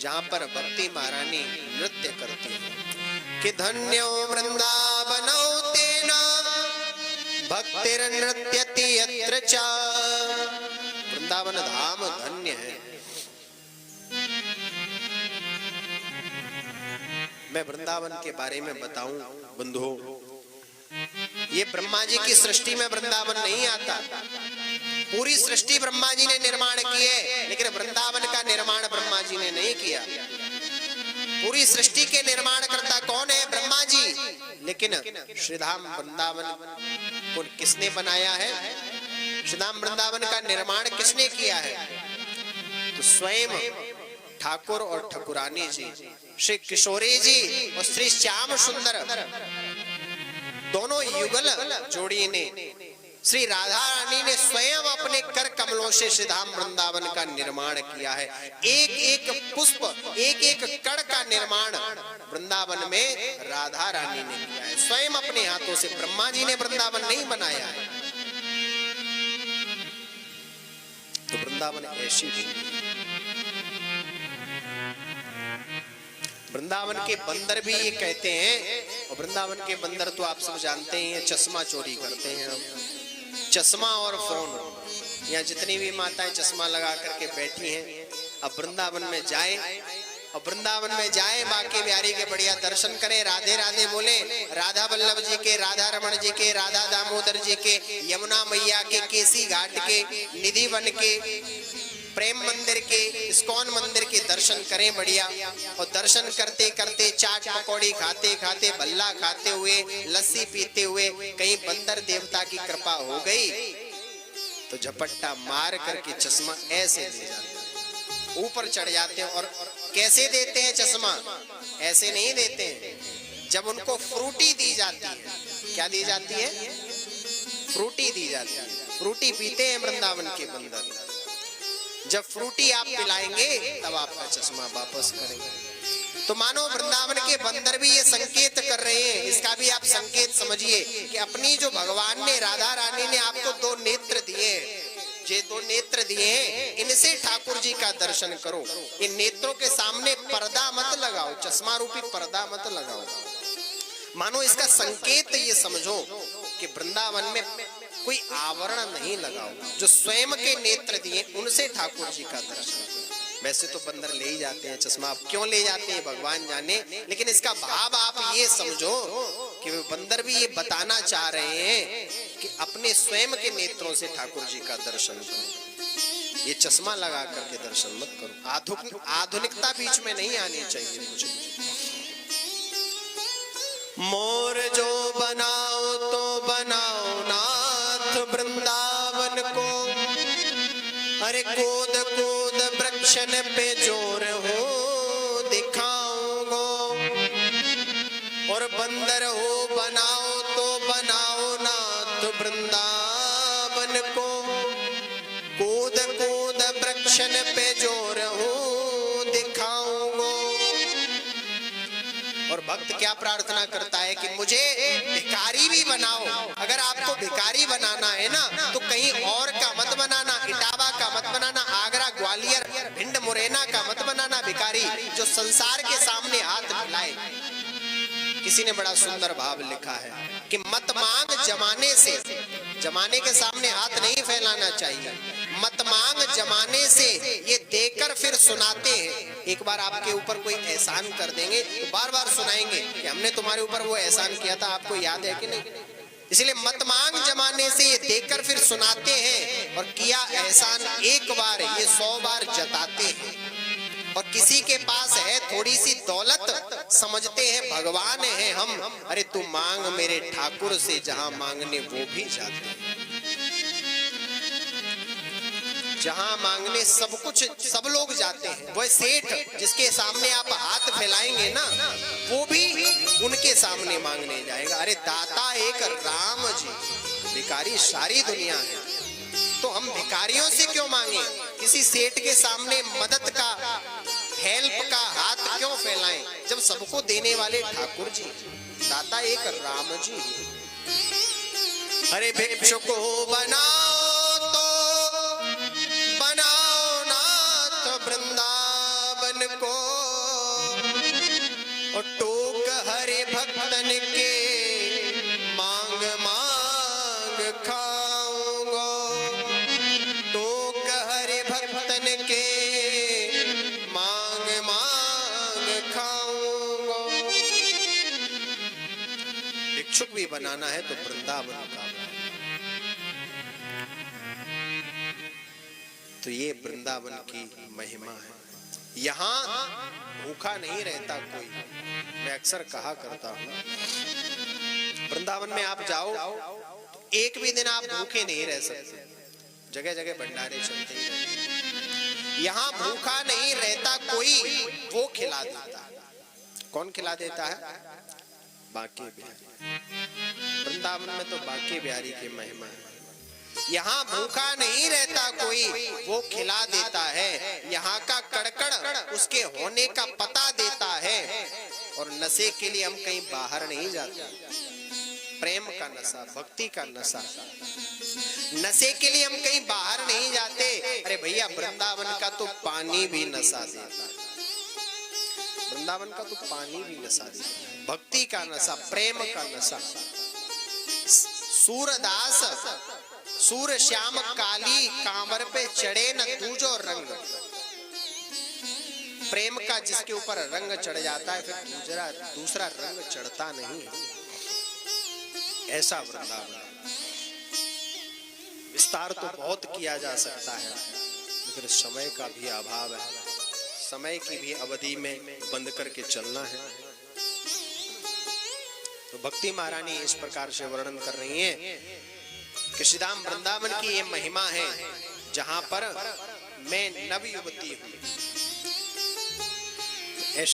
जहां पर भक्ति महारानी नृत्य करती है कि धन्यो वृंदावनो तेना भक्तिर नृत्यति यत्र च। वृंदावन धाम धन्य है। मैं वृंदावन के बारे में बताऊं बंधुओं, ये ब्रह्मा जी की सृष्टि में वृंदावन नहीं आता। पूरी सृष्टि ब्रह्मा जी ने निर्माण की है, लेकिन वृंदावन का निर्माण ब्रह्मा जी ने नहीं किया। पूरी सृष्टि के निर्माण करता कौन है? ब्रह्मा जी। लेकिन श्रीधाम वृंदावन को किसने बनाया है? श्रीधाम वृंदावन का निर्माण किसने किया है? तो स्वयं ठाकुर और ठाकुरानी जी, श्री किशोरी जी और श्री श्याम सुंदर दोनों युगल जोड़ी ने, श्री राधा रानी ने स्वयं अपने कर कमलों से श्रीधाम वृंदावन का निर्माण किया है। एक एक पुष्प, एक एक कण का निर्माण वृंदावन में राधा रानी ने किया है स्वयं अपने हाथों से। ब्रह्मा जी ने वृंदावन नहीं बनाया है। तो वृंदावन ऐसी वृंदावन के बंदर भी ये कहते हैं, और वृंदावन के बंदर तो आप सब जानते हैं, चश्मा चोरी करते हैं। चश्मा और फोन, यहाँ जितनी भी माताएं चश्मा लगा करके बैठी हैं, अब वृंदावन में जाए, और वृंदावन में जाए बांके बिहारी के बढ़िया दर्शन करें, राधे राधे बोले, राधा वल्लभ जी के, राधा रमण जी के, राधा दामोदर जी के, यमुना मैया के, केसी घाट के, निधि वन के, प्रेम मंदिर के, इस्कॉन मंदिर के दर्शन करें बढ़िया। और दर्शन करते करते चाट पकौड़ी खाते खाते, भल्ला खाते हुए, लस्सी पीते हुए कहीं बंदर देवता की कृपा हो गई तो झपट्टा मार करके चश्मा ऐसे दे जाते, ऊपर चढ़ जाते हैं। और कैसे देते हैं चश्मा? ऐसे नहीं देते हैं। जब उनको फ्रूटी दी जाती है, क्या दी जाती है? फ्रूटी दी जाती है। फ्रूटी पीते हैं वृंदावन के बंदर। जब फ्रूटी आप पिलाएंगे तब आपका चश्मा वापस करेंगे। तो मानो वृंदावन के बंदर भी ये संकेत कर रहे हैं। इसका भी आप संकेत समझिए कि अपनी जो भगवान ने, राधा रानी ने आपको दो नेत्र दिए, ये दो नेत्र दिए हैं, इनसे ठाकुर जी का दर्शन करो। इन नेत्रों के सामने पर्दा मत लगाओ, चश्मा रूपी पर्दा मत लगाओ। मानो इसका संकेत ये समझो कि वृंदावन में कोई आवरण नहीं लगाओ, जो स्वयं के नेत्र दिए उनसे ठाकुर जी का दर्शन करो। वैसे तो बंदर ले ही जाते हैं चश्मा, आप क्यों ले जाते हैं भगवान जाने, लेकिन इसका भाव आप ये समझो कि वे बंदर भी ये बताना चाह रहे हैं कि अपने स्वयं के नेत्रों से ठाकुर जी का दर्शन करो। ये चश्मा लगा करके दर्शन मत करो। आधुनिकता बीच में नहीं आनी चाहिए कुछ भी। मोर जो बनाओ तो बनाओ नाथ वृंदावन को, अरे कूद कूद वृक्षन पे जोर हो दिखाऊंगो, और बंदर हो बनाओ तो बनाओ नाथ वृंदावन को, कूद कूद वृक्षन पे जोर हो दिखाऊंगो। और भक्त क्या प्रार्थना करता है कि मुझे भिखारी भी बनाओ। अगर आपको भिखारी बनाना है ना तो कहीं और का मत बनाना, इटावा का मत बनाना, आगरा ग्वालियर भिंड मुरैना का मत बनाना भिखारी, जो संसार के सामने हाथ फैलाए। किसी ने बड़ा सुंदर भाव लिखा है कि मत मांग जमाने से, जमाने के सामने हाथ नहीं फैलाना चाहिए। मत मांग जमाने से, ये देकर फिर सुनाते हैं। एक बार आपके ऊपर कोई एहसान कर देंगे तो बार बार सुनाएंगे कि हमने तुम्हारे ऊपर वो एहसान किया था, आपको याद है कि नहीं। इसलिए मत मांग जमाने से, ये देकर फिर सुनाते हैं, और किया एहसान एक बार ये 100 बार जताते हैं। और किसी के पास है थोड़ी सी दौलत, समझते हैं भगवान है हम। अरे तू मांग मेरे ठाकुर से, जहां मांगने वो भी जाते हैं। जहां मांगने सब कुछ सब लोग जाते हैं। वह सेठ जिसके सामने आप हाथ फैलाएंगे ना, वो भी उनके सामने मांगने जाएगा। अरे दाता एक राम जी, भिखारी सारी दुनिया है। तो हम भिखारियों से क्यों मांगे? किसी सेठ के सामने मदद का, हेल्प का हाथ क्यों फैलाएं, जब सबको देने वाले ठाकुर जी, दाता एक राम जी। अरे भिक्षुक बनाओ तो बनाओ नाथ वृंदावन को, और टोक हरे भक्तन के मांग मांग खाऊंगा, टोक हरे भक्तन के मांग मांग खाऊंगा। भिक्षुक भी बनाना है तो वृंदावन का। तो ये वृंदावन की महिमा है। यहाँ भूखा नहीं रहता कोई। मैं अक्सर कहा करता हूं, वृंदावन में आप जाओ तो एक भी दिन आप भूखे नहीं रह सकते। जगह जगह भंडारे चलते ही रहते। यहाँ भूखा नहीं रहता कोई, वो खिला देता है। कौन खिला देता है? बांके बिहारी। वृंदावन में तो बांके बिहारी की महिमा है। यहाँ भूखा नहीं रहता कोई, वो खिला देता है। यहाँ का कड़कड़ उसके होने का पता देता है। और नशे के लिए हम कहीं बाहर नहीं जाते। प्रेम का नशा, भक्ति का नशा, नशे के लिए हम कहीं बाहर नहीं जाते। अरे भैया, वृंदावन का तो पानी भी नशा देता है। वृंदावन का तो पानी भी नशा देता है। भक्ति का नशा, प्रेम का नशा। सूरदास सूर श्याम काली कांवर पे चढ़े न दूजो रंग। प्रेम का जिसके ऊपर रंग चढ़ जाता है, फिर दूसरा रंग चढ़ता नहीं। ऐसा वृंदावन। विस्तार तो बहुत किया जा सकता है, लेकिन समय का भी अभाव है। समय की भी अवधि में बंद करके चलना है। तो भक्ति महारानी इस प्रकार से वर्णन कर रही हैं कि श्री धाम वृंदावन की ये महिमा है, जहां पर मैं नव युवती हूं।